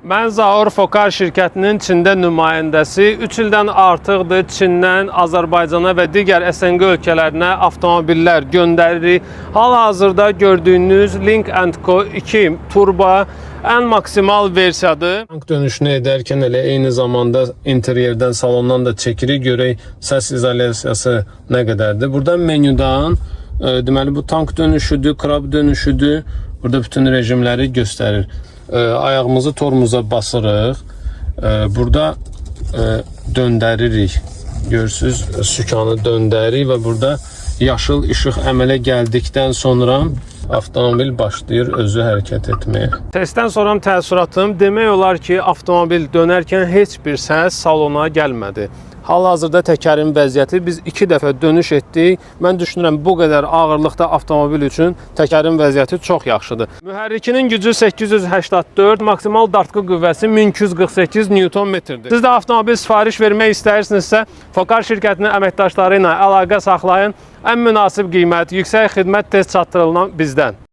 Mən Zaur Fokar şirkətinin Çində nümayəndəsi 3 ildən artıqdır Çindən Azərbaycana və digər SNG ölkələrinə avtomobillər göndəririk. Hal-hazırda gördüyünüz Link & Co 2 turbo ən maksimal versiyadır. Tank dönüşünü edərkən elə eyni zamanda interyerdən, salondan da çəkirik, görək səs izolyasiyası nə qədərdir. Burada menyudan deməli bu tank dönüşüdür, krab dönüşüdür. Burada bütün rejimləri göstərir. Ayağımızı tormuza basırıq. Burada döndəririk. Görürsünüz, sükanı döndəririk və burada yaşıl işıq əmələ gəldikdən sonra avtomobil başlayır özü hərəkət etməyə. Testdən sonra təəssüratım demək olar ki, avtomobil dönərkən heç bir səs salona gəlmədi. Hal-hazırda təkərin vəziyyəti biz 2 dəfə dönüş etdik. Mən düşünürəm bu qədər ağırlıqda avtomobil üçün təkərin vəziyyəti çox yaxşıdır. Mühərrikinin gücü 884, maksimal dartqı qüvvəsi 1248 Nm-dir. Siz də avtomobil sifariş vermək istəyirsinizsə, Fokar şirkətinin əməkdaşları ilə əlaqə saxlayın. Ən münasib qiymət, yüksək xidmət tez çatdırılan bizdən.